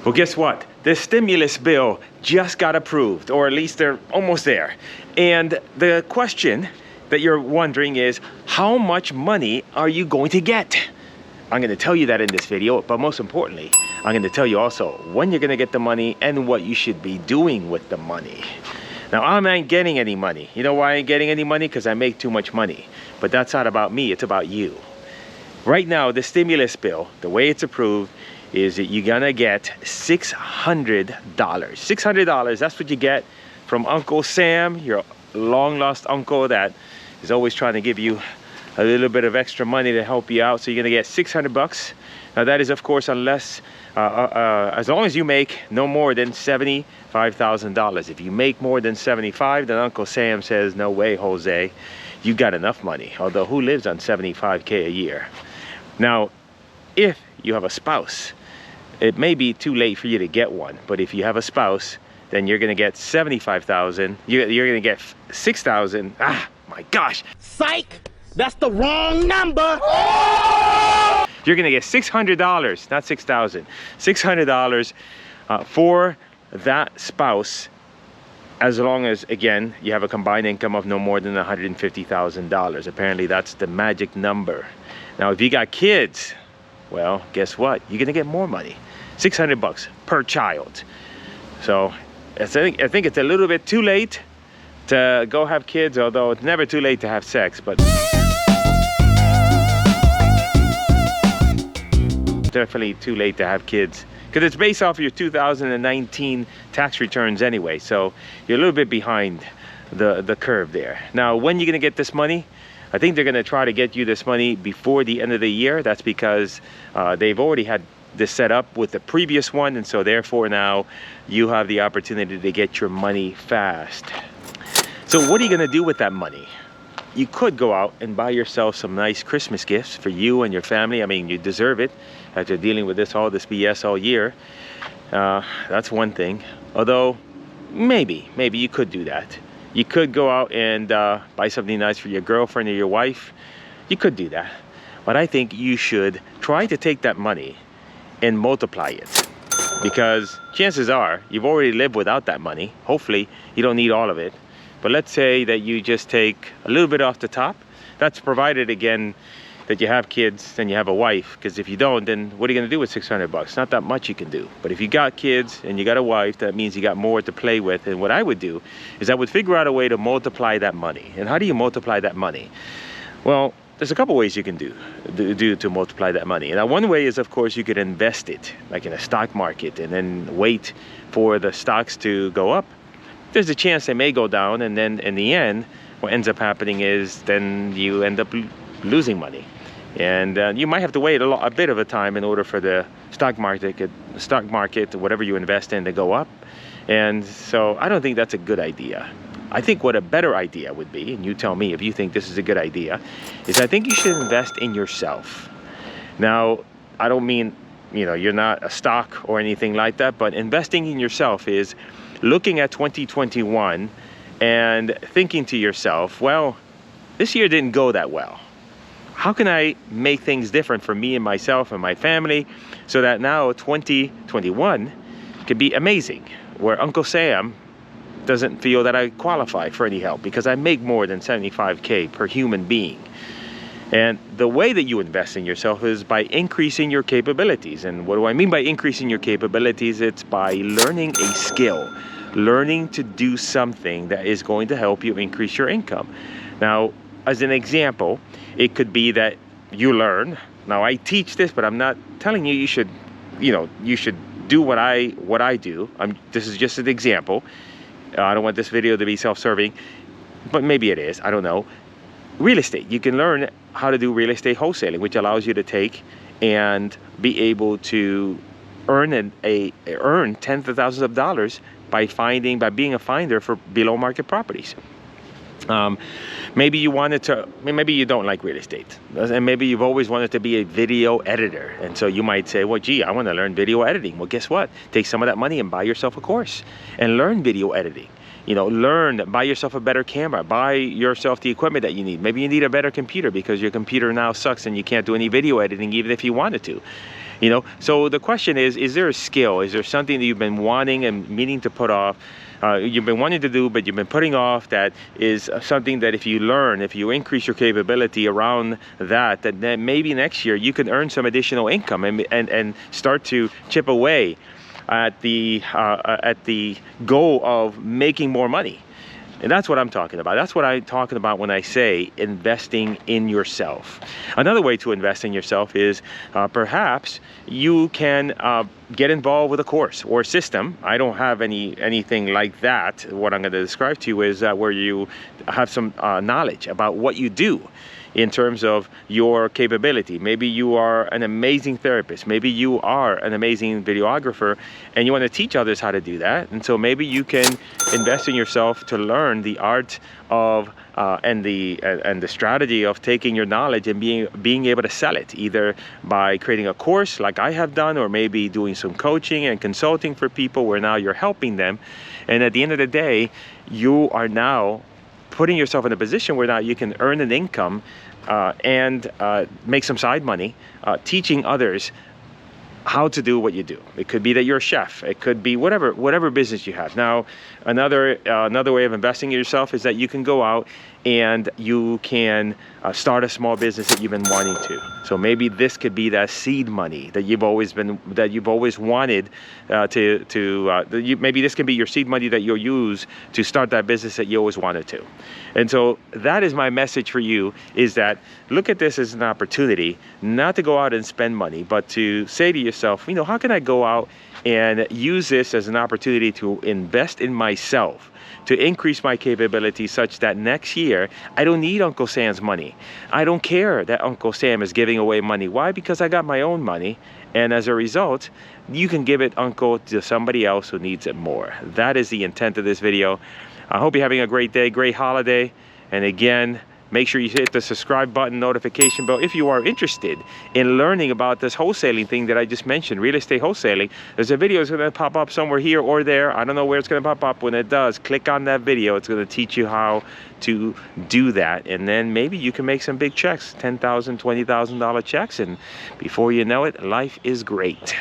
Well, guess what? The stimulus bill just got approved, or at least they're almost there. And the question that you're wondering is, how much money are you going to get? I'm going to tell you that in this video, but most importantly, I'm going to tell you also when you're going to get the money and what you should be doing with the money. Now, I ain't getting any money. You know why I ain't getting any money? Because I make too much money. But that's not about me, it's about you. Right now, the stimulus bill, the way it's approved, is that you're gonna get $600. $600, that's what you get from Uncle Sam, your long lost uncle that is always trying to give you a little bit of extra money to help you out. So you're gonna get 600 bucks. Now that is, of course, unless, as long as you make no more than $75,000. If you make more than 75, then Uncle Sam says, no way, Jose, you got enough money. Although who lives on 75K a year? Now, if you have a spouse, it may be too late for you to get one, but if you have a spouse, then you're gonna get 75,000. You're gonna get 6,000. Ah, my gosh! Psych! That's the wrong number. You're gonna get $600, not 6,000. $600 for that spouse, as long as, again, you have a combined income of no more than $150,000. Apparently, that's the magic number. Now, if you got kids, well, guess what? You're gonna get more money. 600 bucks per child. So I think it's a little bit too late to go have kids, although it's never too late to have sex, but definitely too late to have kids, because it's based off of your 2019 tax returns anyway, so you're a little bit behind the curve there. Now, when you're gonna get this money? I think they're gonna try to get you this money before the end of the year. That's because they've already had this set up with the previous one, and so therefore now you have the opportunity to get your money fast. So what are you gonna do with that money? You could go out and buy yourself some nice Christmas gifts for you and your family. I mean, you deserve it after dealing with all this BS all year. That's one thing. Although, maybe you could do that. You could go out and buy something nice for your girlfriend or your wife. You could do that. But I think you should try to take that money and multiply it. Because chances are, you've already lived without that money. Hopefully, you don't need all of it. But let's say that you just take a little bit off the top. That's provided, again, that you have kids and you have a wife. Because if you don't, then what are you gonna do with 600 bucks? Not that much you can do. But if you got kids and you got a wife, that means you got more to play with. And what I would do is I would figure out a way to multiply that money. And how do you multiply that money? Well, there's a couple ways you can do to multiply that money. Now, one way is, of course, you could invest it, like in a stock market, and then wait for the stocks to go up. There's a chance they may go down, and then in the end, what ends up happening is then you end up losing money. And you might have to wait a bit of a time in order for the stock market, whatever you invest in, to go up. And so I don't think that's a good idea. I think what a better idea would be, and you tell me if you think this is a good idea, is I think you should invest in yourself. Now, I don't mean, you're not a stock or anything like that, but investing in yourself is looking at 2021 and thinking to yourself, well, this year didn't go that well. How can I make things different for me and myself and my family so that now 2021 could be amazing, where Uncle Sam doesn't feel that I qualify for any help because I make more than 75K per human being. And the way that you invest in yourself is by increasing your capabilities. And what do I mean by increasing your capabilities? It's by learning a skill, learning to do something that is going to help you increase your income. Now, as an example, it could be that you learn. Now, I teach this, but I'm not telling you should do what I do. This is just an example. I don't want this video to be self-serving, but maybe it is, I don't know. Real estate, you can learn how to do real estate wholesaling, which allows you to take and be able to earn tens of thousands of dollars by being a finder for below market properties. Maybe you don't like real estate, and maybe you've always wanted to be a video editor, and so you might say, well, gee, I want to learn video editing. Well, guess what? Take some of that money and buy yourself a course and learn video editing. Buy yourself a better camera, buy yourself the equipment that you need. Maybe you need a better computer because your computer now sucks and you can't do any video editing even if you wanted to. You know, so the question is there a skill? Is there something that you've been wanting and meaning to put off? You've been wanting to do, but you've been putting off, that is something that if you learn, if you increase your capability around that, then maybe next year you can earn some additional income and start to chip away at the goal of making more money. And that's what I'm talking about. That's what I'm talking about when I say investing in yourself. Another way to invest in yourself is perhaps you can get involved with a course or a system. I don't have anything like that. What I'm going to describe to you is where you have some knowledge about what you do in terms of your capability. Maybe you are an amazing therapist. Maybe you are an amazing videographer and you want to teach others how to do that. And so maybe you can invest in yourself to learn the art of and the strategy of taking your knowledge and being able to sell it, either by creating a course like I have done, or maybe doing some coaching and consulting for people where now you're helping them. And at the end of the day, you are now putting yourself in a position where now you can earn an income and make some side money teaching others how to do what you do. It could be that you're a chef. It could be whatever business you have. Now, another way of investing in yourself is that you can go out and you can start a small business that you've been wanting to. So maybe this could be that seed money that you've always wanted maybe this can be your seed money that you'll use to start that business that you always wanted to. And so that is my message for you, is that look at this as an opportunity, not to go out and spend money, but to say to yourself, you know, how can I go out and use this as an opportunity to invest in myself, to increase my capability such that next year I don't need Uncle Sam's money. I don't care that Uncle Sam is giving away money. Why? Because I got my own money, and as a result, you can give it, Uncle, to somebody else who needs it more. That is the intent of this video. I hope you're having a great day, great holiday, and again, make sure you hit the subscribe button, notification bell. If you are interested in learning about this wholesaling thing that I just mentioned, real estate wholesaling, there's a video that's going to pop up somewhere here or there. I don't know where it's going to pop up. When it does, click on that video. It's going to teach you how to do that. And then maybe you can make some big checks, $10,000, $20,000 checks. And before you know it, life is great.